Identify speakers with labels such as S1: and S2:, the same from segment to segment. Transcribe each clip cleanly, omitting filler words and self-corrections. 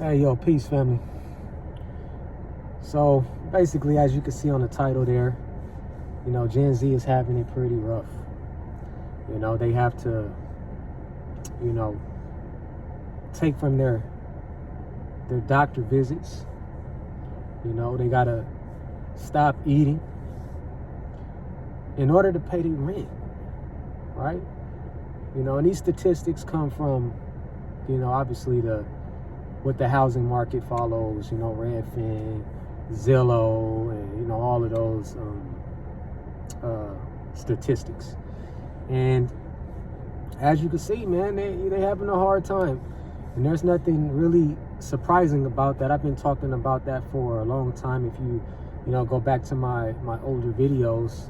S1: Hey, yo, peace, family. So, basically, as you can see on the title there, Gen Z is having it pretty rough. They have to, take from their doctor visits. They gotta stop eating in order to pay their rent, right? And these statistics come from, obviously what the housing market follows, Redfin, Zillow, and, all of those statistics. And as you can see, man, they having a hard time. And there's nothing really surprising about that. I've been talking about that for a long time. If you go back to my older videos,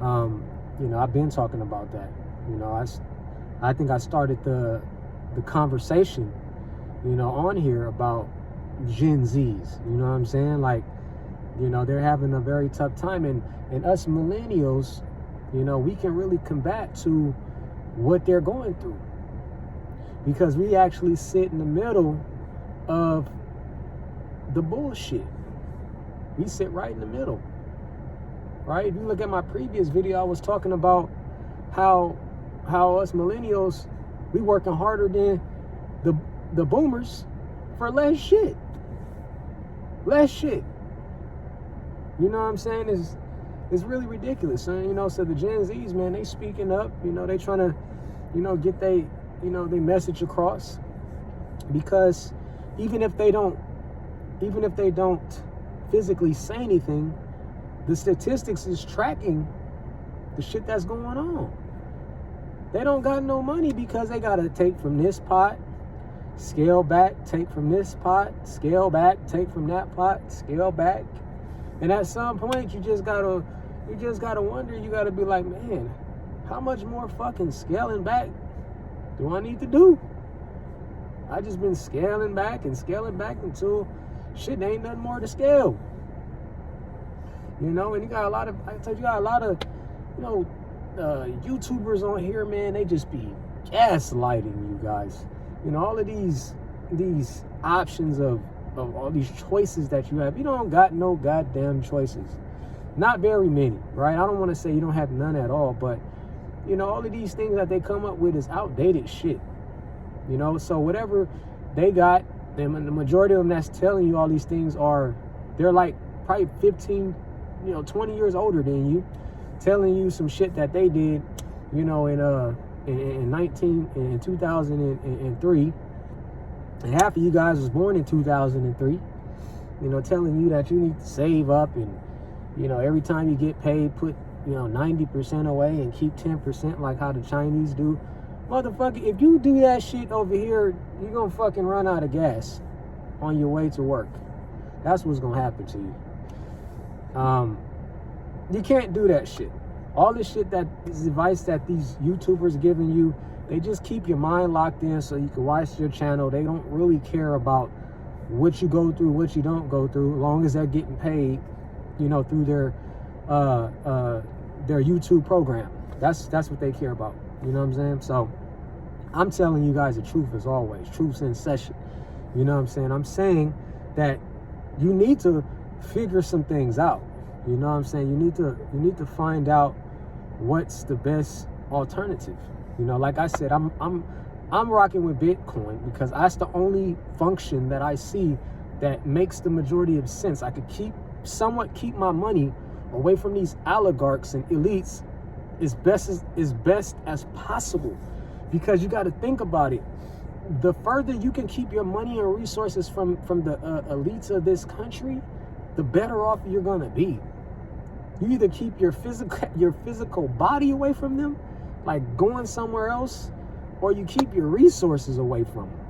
S1: I've been talking about that. I think I started the conversation, on here about Gen Zs. You know what I'm saying? Like, they're having a very tough time, and us millennials, we can really combat to what they're going through, because we actually sit in the middle of the bullshit. We sit right in the middle, right? If you look at my previous video, I was talking about how us millennials, we working harder than the boomers for less shit. You know what I'm saying? It's really ridiculous, son. So the Gen Zs, man, they speaking up. They trying to, get they message across, because even if they don't physically say anything, the statistics is tracking the shit that's going on. They don't got no money because they gotta take from this pot, scale back, take from this pot, scale back, take from that pot, scale back. And at some point you just gotta wonder, you gotta be like, man, how much more fucking scaling back do I need to do? I just been scaling back until shit ain't nothing more to scale. And you got a lot of, YouTubers on here, man, they just be gaslighting you guys. All of these options of all these choices that you have. You don't got no goddamn choices. Not very many, right? I don't want to say you don't have none at all, but all of these things that they come up with is outdated shit. So whatever they got, and the majority of them that's telling you all these things they're like probably 15, 20 years older than you, telling you some shit that they did, in 2003, and half of you guys was born in 2003, telling you that you need to save up, and every time you get paid, put 90% away and keep 10%, like how the Chinese do. Motherfucker, if you do that shit over here, you're gonna fucking run out of gas on your way to work. That's what's gonna happen to you. You can't do that shit. All this shit, that this advice that these YouTubers giving you, they just keep your mind locked in so you can watch your channel. They don't really care about what you go through, what you don't go through, as long as they're getting paid, through their YouTube program. That's what they care about. You know what I'm saying? So I'm telling you guys the truth as always. Truth's in session. You know what I'm saying? I'm saying that you need to figure some things out. You know what I'm saying? You need to find out what's the best alternative. Like I said, I'm rocking with Bitcoin because that's the only function that I see that makes the majority of sense. I could somewhat keep my money away from these oligarchs and elites as best as possible, because you got to think about it. The further you can keep your money and resources from the elites of this country, the better off you're gonna be. You either keep your physical body away from them, like going somewhere else, or you keep your resources away from them,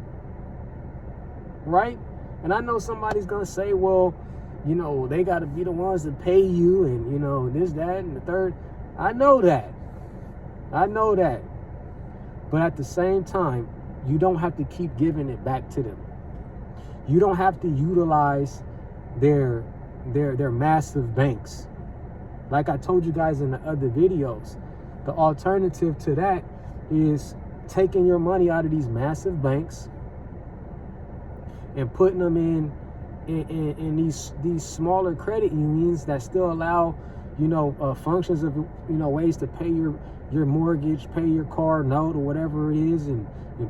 S1: right? And I know somebody's gonna say, well, they got to be the ones that pay you, and this, that, and the third. I know that. But at the same time, you don't have to keep giving it back to them. You don't have to utilize their massive banks. Like I told you guys in the other videos, the alternative to that is taking your money out of these massive banks and putting them in these smaller credit unions that still allow, functions of, ways to pay your mortgage, pay your car note or whatever it is, and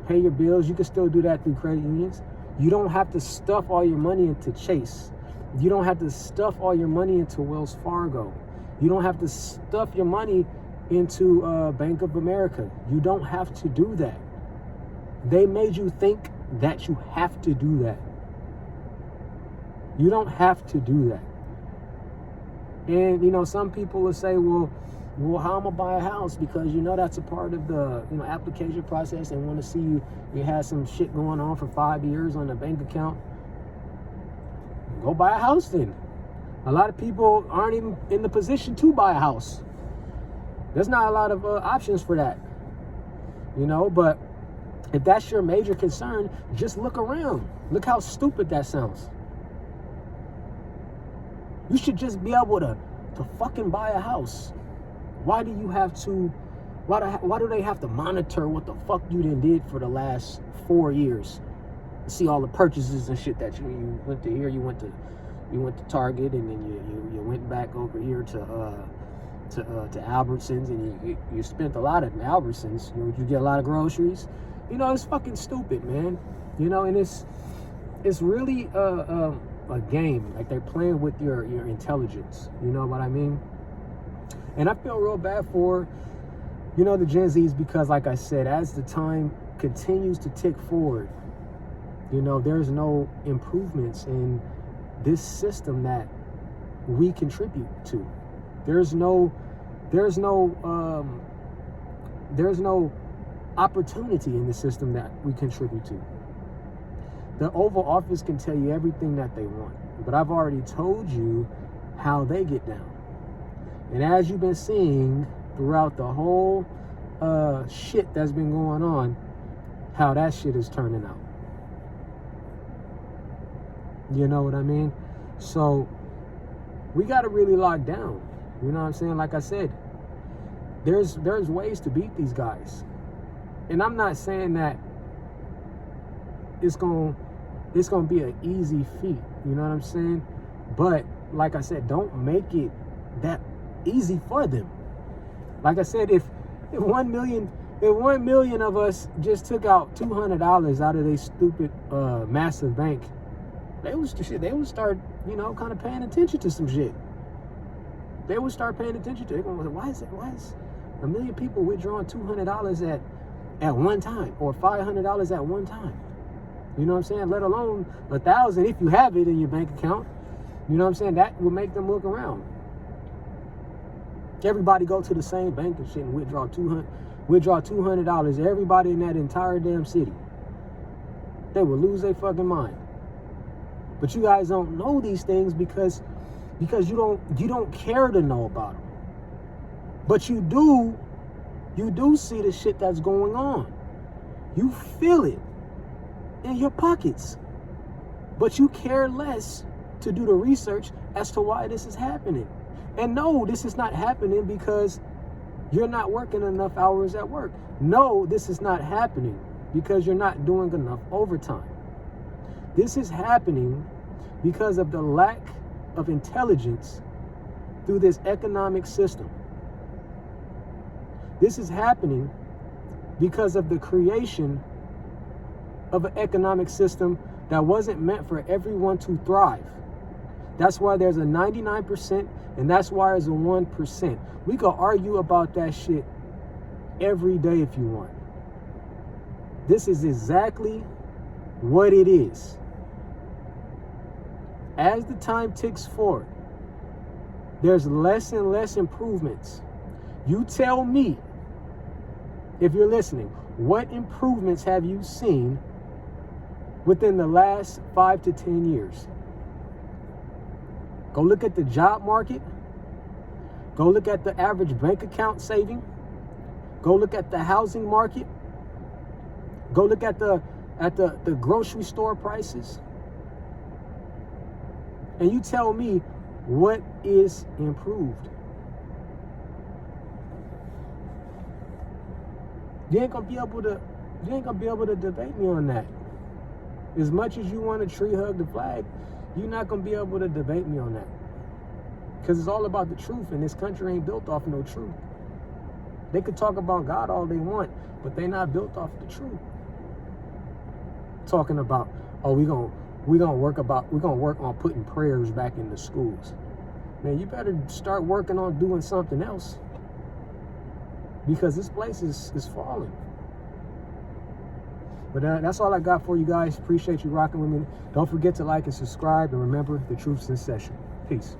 S1: pay your bills. You can still do that through credit unions. You don't have to stuff all your money into Chase. You don't have to stuff all your money into Wells Fargo. You don't have to stuff your money into Bank of America. You don't have to do that. They made you think that you have to do that. You don't have to do that. And, some people will say, well, how am I gonna buy a house? Because, that's a part of the, application process. They want to see you have some shit going on for 5 years on a bank account. Go buy a house then. A lot of people aren't even in the position to buy a house. There's not a lot of options for that. But if that's your major concern, just look around. Look how stupid that sounds. You should just be able to fucking buy a house. Why do you have to, why do they have to monitor what the fuck you done did for the last 4 years? See all the purchases and shit that you went to here, you went to Target, and then you went back over here to Albertsons, and you spent a lot at Albertsons. You get a lot of groceries. It's fucking stupid, man. And it's really a game. Like, they're playing with your intelligence. You know what I mean? And I feel real bad for, the Gen Zs, because, like I said, as the time continues to tick forward, there's no improvements in this system that we contribute to. There's no opportunity in the system that we contribute to. The Oval Office can tell you everything that they want, but I've already told you how they get down. And as you've been seeing throughout the whole shit that's been going on, how that shit is turning out. You know what I mean? So we got to really lock down. You know what I'm saying? Like I said, there's ways to beat these guys. And I'm not saying that it's going to be an easy feat. You know what I'm saying? But like I said, don't make it that easy for them. Like I said, if 1 million of us just took out $200 out of their stupid massive bank, they would start, kind of paying attention to some shit. They would start paying attention to it. Why is 1 million people withdrawing $200 at one time, or $500 at one time? You know what I'm saying? Let alone 1,000 if you have it in your bank account. You know what I'm saying? That will make them look around. Everybody go to the same bank and shit and withdraw $200. Everybody in that entire damn city, they will lose their fucking mind. But you guys don't know these things because you don't care to know about them. But you do see the shit that's going on. You feel it in your pockets. But you care less to do the research as to why this is happening. And no, this is not happening because you're not working enough hours at work. No, this is not happening because you're not doing enough overtime. This is happening because of the lack of intelligence through this economic system. This is happening because of the creation of an economic system that wasn't meant for everyone to thrive. That's why there's a 99% and that's why there's a 1%. We could argue about that shit every day if you want. This is exactly what it is. As the time ticks forward, there's less and less improvements. You tell me, if you're listening, what improvements have you seen within the last 5 to 10 years? Go look at the job market. Go look at the average bank account saving. Go look at the housing market. Go look at the grocery store prices. And you tell me what is improved. You ain't gonna be able to debate me on that. As much as you want to tree hug the flag, you're not going to be able to debate me on that. Because it's all about the truth, and this country ain't built off no truth. They could talk about God all they want, but they not built off the truth. Talking about, oh, we're gonna work on putting prayers back in the schools. Man, you better start working on doing something else, because this place is falling. But that's all I got for you guys. Appreciate you rocking with me. Don't forget to like and subscribe, and remember, the truth's in session. Peace.